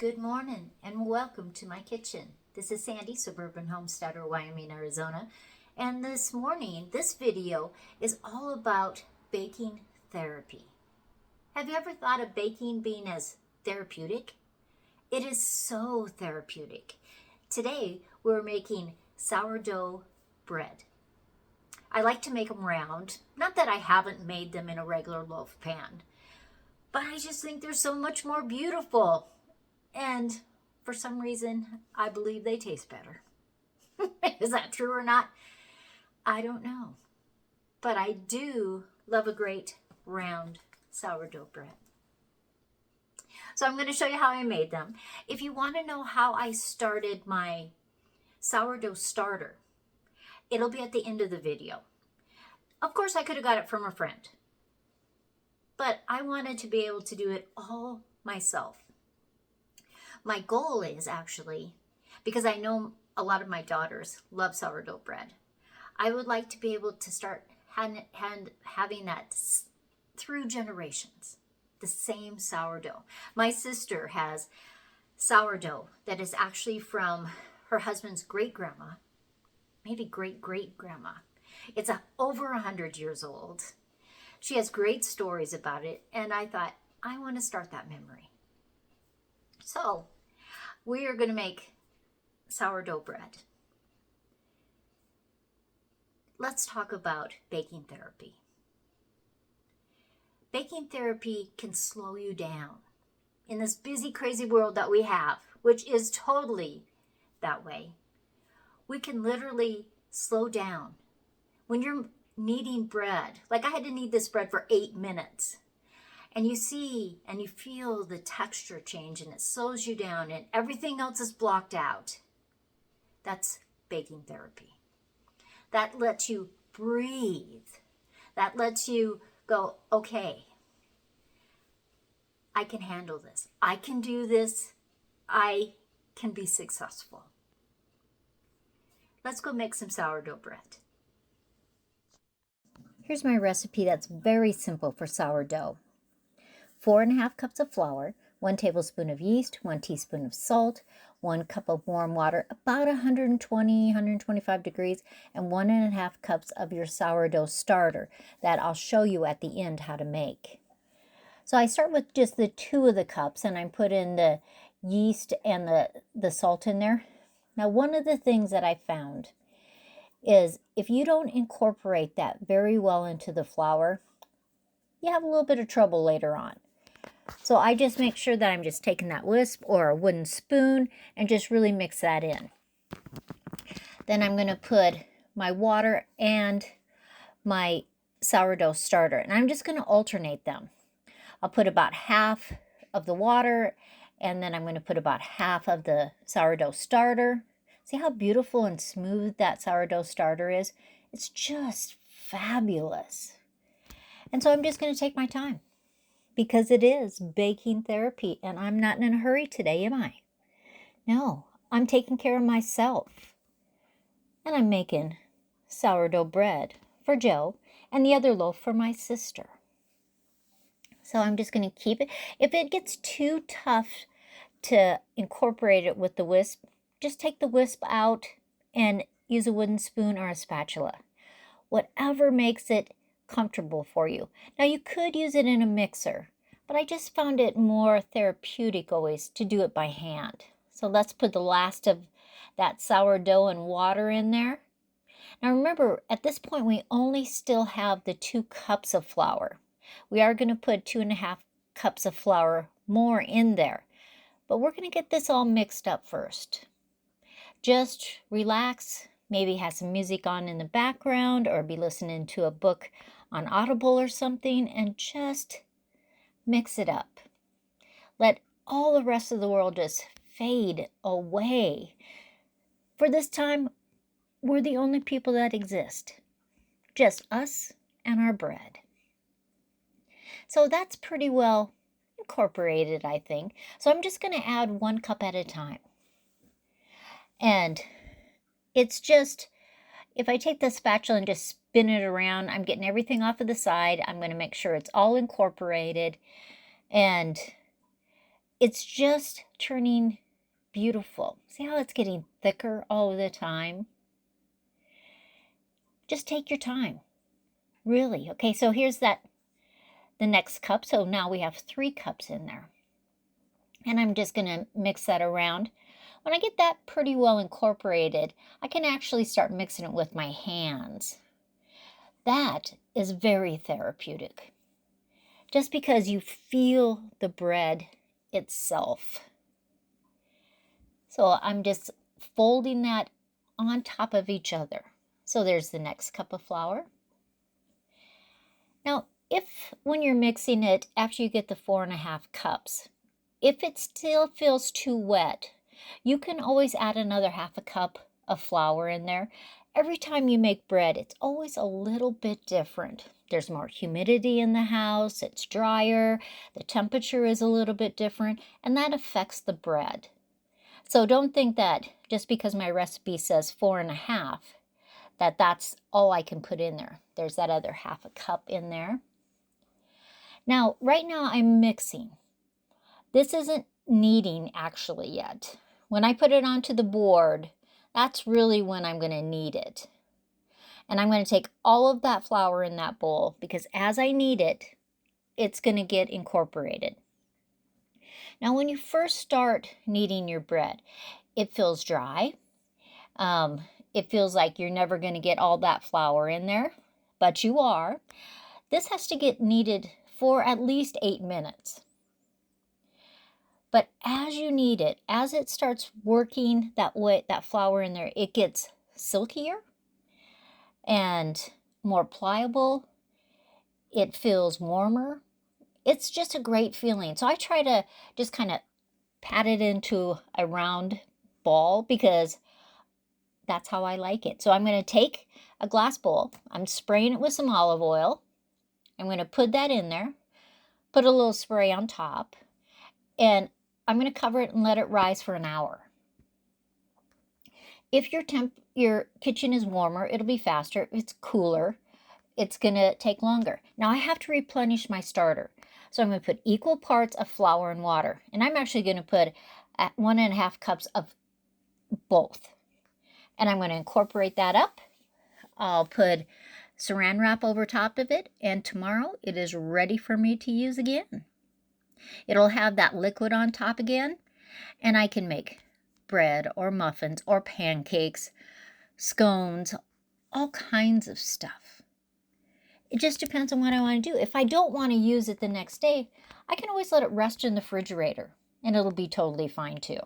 Good morning and welcome to my kitchen. This is Sandi, Suburban Homesteader, Wyoming, Arizona. And this morning, this video is all about baking therapy. Have you ever thought of baking being as therapeutic? It is so therapeutic. Today, we're making sourdough bread. I like to make them round. Not that I haven't made them in a regular loaf pan, but I just think they're so much more beautiful. And for some reason, I believe they taste better. Is that true or not? I don't know. But I do love a great round sourdough bread. So I'm going to show you how I made them. If you want to know how I started my sourdough starter, it'll be at the end of the video. Of course, I could have got it from a friend, but I wanted to be able to do it all myself. My goal is actually, because I know a lot of my daughters love sourdough bread, I would like to be able to start having that through generations, the same sourdough. My sister has sourdough that is actually from her husband's great-grandma, maybe great-great-grandma. It's over 100 years old. She has great stories about it, and I thought, I want to start that memory. So, we are going to make sourdough bread. Let's talk about baking therapy. Baking therapy can slow you down in this busy, crazy world that we have, which is totally that way. We can literally slow down. When you're kneading bread, like I had to knead this bread for 8 minutes. And you see and you feel the texture change and it slows you down and everything else is blocked out. That's baking therapy. That lets you breathe. That lets you go, okay, I can handle this. I can do this. I can be successful. Let's go make some sourdough bread. Here's my recipe that's very simple for sourdough. 4½ cups of flour, 1 tablespoon of yeast, 1 teaspoon of salt, 1 cup of warm water, about 125 degrees, and 1½ cups of your sourdough starter that I'll show you at the end how to make. So I start with just the 2 of the cups, and I put in the yeast and the salt in there. Now, one of the things that I found is if you don't incorporate that very well into the flour, you have a little bit of trouble later on. So I just make sure that I'm just taking that whisk or a wooden spoon and just really mix that in. Then I'm going to put my water and my sourdough starter, and I'm just going to alternate them. I'll put about half of the water, and then I'm going to put about half of the sourdough starter. See how beautiful and smooth that sourdough starter is? It's just fabulous. And so I'm just going to take my time, because it is baking therapy, and I'm not in a hurry today, am I? No, I'm taking care of myself. And I'm making sourdough bread for Joe and the other loaf for my sister. So I'm just going to keep it. If it gets too tough to incorporate it with the whisk, just take the whisk out and use a wooden spoon or a spatula. Whatever makes it comfortable for you. Now you could use it in a mixer, but I just found it more therapeutic always to do it by hand. So let's put the last of that sourdough and water in there. Now remember, at this point we only still have the 2 cups of flour. We are going to put 2½ cups of flour more in there, but we're going to get this all mixed up first. Just relax, maybe have some music on in the background or be listening to a book on Audible or something, and just mix it up. Let all the rest of the world just fade away. For this time, we're the only people that exist. Just us and our bread. So that's pretty well incorporated, I think. So I'm just going to add 1 cup at a time. And it's just, if I take the spatula and just spin it around, I'm getting everything off of the side. I'm going to make sure it's all incorporated. And it's just turning beautiful. See how it's getting thicker all the time? Just take your time. Really. Okay, so here's the next cup. So now we have 3 cups in there. And I'm just going to mix that around. When I get that pretty well incorporated, I can actually start mixing it with my hands. That is very therapeutic. Just because you feel the bread itself. So I'm just folding that on top of each other. So there's the next cup of flour. Now, when you're mixing it after you get the 4.5 cups, if it still feels too wet, you can always add another 1/2 cup of flour in there. Every time you make bread, it's always a little bit different. There's more humidity in the house, it's drier, the temperature is a little bit different, and that affects the bread. So don't think that just because my recipe says 4.5, that's all I can put in there. There's that other 1/2 cup in there. Now, right now I'm mixing. This isn't kneading actually yet. When I put it onto the board, that's really when I'm going to knead it. And I'm going to take all of that flour in that bowl because as I knead it, it's going to get incorporated. Now, when you first start kneading your bread, it feels dry. It feels like you're never going to get all that flour in there, but you are. This has to get kneaded for at least 8 minutes. But as you knead it, as it starts working that flour in there, it gets silkier and more pliable. It feels warmer. It's just a great feeling. So I try to just kind of pat it into a round ball because that's how I like it. So I'm going to take a glass bowl. I'm spraying it with some olive oil. I'm going to put that in there, put a little spray on top, and I'm going to cover it and let it rise for an hour. If your kitchen is warmer, it'll be faster. If it's cooler, it's going to take longer. Now I have to replenish my starter. So I'm going to put equal parts of flour and water. And I'm actually going to put 1.5 cups of both. And I'm going to incorporate that up. I'll put saran wrap over top of it. And tomorrow it is ready for me to use again. It'll have that liquid on top again. And I can make bread or muffins or pancakes, scones, all kinds of stuff. It just depends on what I want to do. If I don't want to use it the next day, I can always let it rest in the refrigerator and it'll be totally fine too.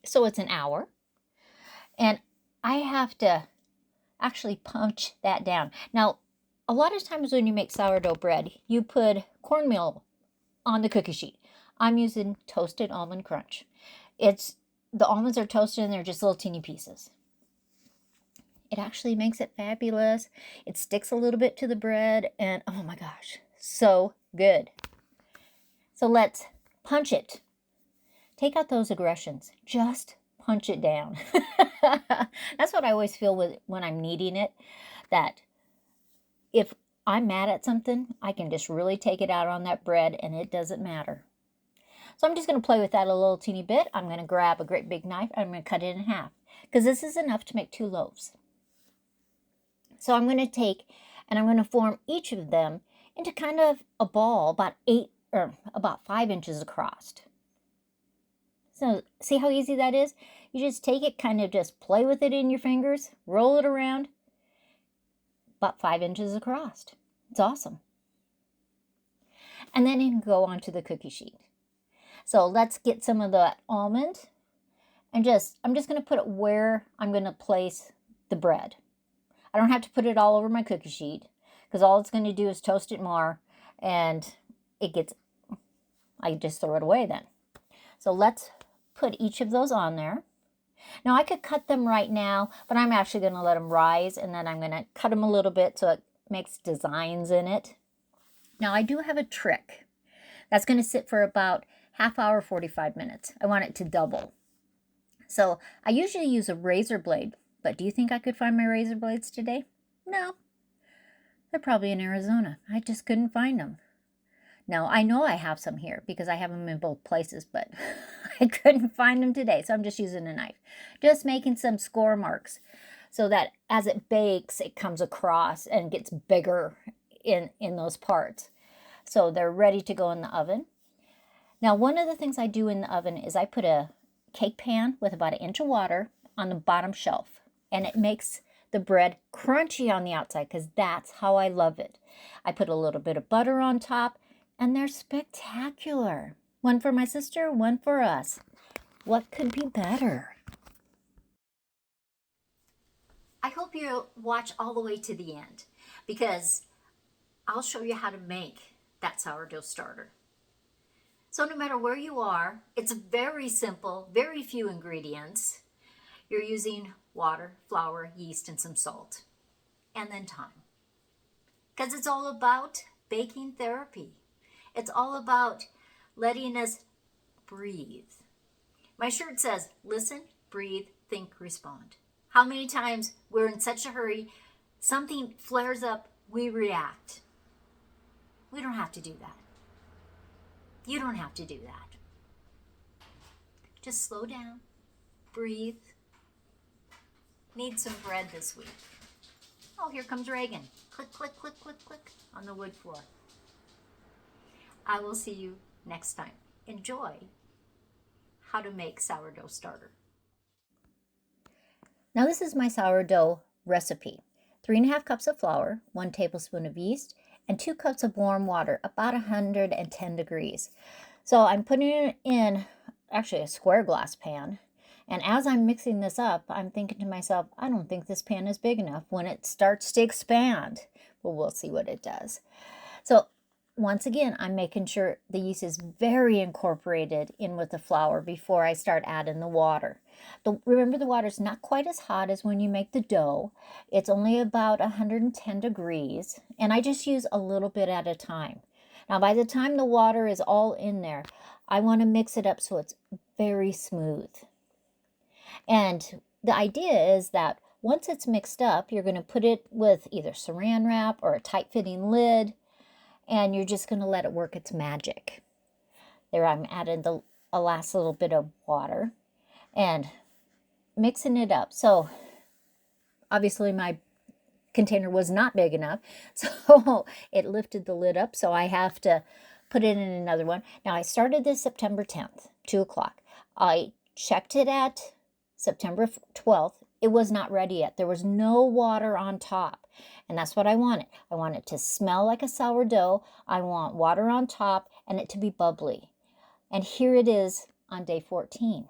So it's an hour and I have to actually punch that down. Now, a lot of times when you make sourdough bread, you put cornmeal on the cookie sheet. I'm using toasted almond crunch. The almonds are toasted and they're just little teeny pieces. It actually makes it fabulous. It sticks a little bit to the bread and oh my gosh, so good. So let's punch it. Take out those aggressions. Just punch it down. That's what I always feel when I'm kneading it, that if I'm mad at something, I can just really take it out on that bread and it doesn't matter. So I'm just going to play with that a little teeny bit. I'm going to grab a great big knife and I'm going to cut it in half because this is enough to make 2 loaves. So I'm going to take and I'm going to form each of them into kind of a ball about 5 inches across. So see how easy that is? You just take it, kind of just play with it in your fingers, roll it around, about 5 inches across. It's awesome. And then you can go onto the cookie sheet. So let's get some of the almond and I'm just going to put it where I'm going to place the bread. I don't have to put it all over my cookie sheet because all it's going to do is toast it more and I just throw it away then. So let's put each of those on there. Now I could cut them right now, but I'm actually going to let them rise and then I'm going to cut them a little bit so it makes designs in it. Now I do have a trick. That's going to sit for about half hour, 45 minutes. I want it to double. So I usually use a razor blade, but do you think I could find my razor blades today? No. They're probably in Arizona. I just couldn't find them. Now, I know I have some here because I have them in both places, but I couldn't find them today, so I'm just using a knife. Just making some score marks so that as it bakes, it comes across and gets bigger in those parts. So they're ready to go in the oven. Now, one of the things I do in the oven is I put a cake pan with about 1 inch of water on the bottom shelf, and it makes the bread crunchy on the outside because that's how I love it. I put a little bit of butter on top, and they're spectacular. One for my sister, one for us. What could be better? I hope you'll watch all the way to the end because I'll show you how to make that sourdough starter. So no matter where you are, it's very simple, very few ingredients. You're using water, flour, yeast, and some salt, and then time. Because it's all about baking therapy. It's all about letting us breathe. My shirt says, listen, breathe, think, respond. How many times we're in such a hurry, something flares up, we react. We don't have to do that. You don't have to do that. Just slow down, breathe. Need some bread this week. Oh, here comes Reagan. Click, click, click, click, click on the wood floor. I will see you next time. Enjoy how to make sourdough starter. Now this is my sourdough recipe. 3½ cups of flour, 1 tablespoon of yeast, and 2 cups of warm water, about 110 degrees. So I'm putting it in actually a square glass pan. And as I'm mixing this up, I'm thinking to myself, I don't think this pan is big enough. When it starts to expand, well, we'll see what it does. So once again, I'm making sure the yeast is very incorporated in with the flour before I start adding the water. Remember, the water is not quite as hot as when you make the dough. It's only about 110 degrees, and I just use a little bit at a time. Now, by the time the water is all in there, I want to mix it up so it's very smooth. And the idea is that once it's mixed up, you're going to put it with either saran wrap or a tight-fitting lid, and you're just going to let it work its magic. There I'm adding the last little bit of water and mixing it up. So obviously my container was not big enough, so it lifted the lid up, so I have to put it in another one. Now I started this September 10th, 2 o'clock. I checked it at September 12th. It was not ready yet. There was no water on top. And that's what I wanted. I want it to smell like a sourdough. I want water on top and it to be bubbly. And here it is on day 14.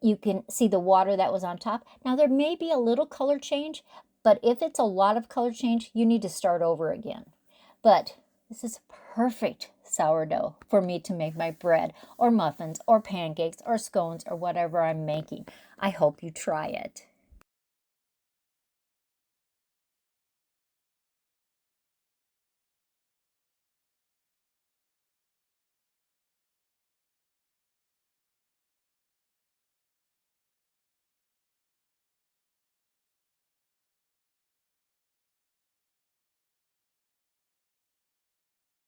You can see the water that was on top. Now there may be a little color change, but if it's a lot of color change, you need to start over again. But this is perfect sourdough for me to make my bread or muffins or pancakes or scones or whatever I'm making. I hope you try it.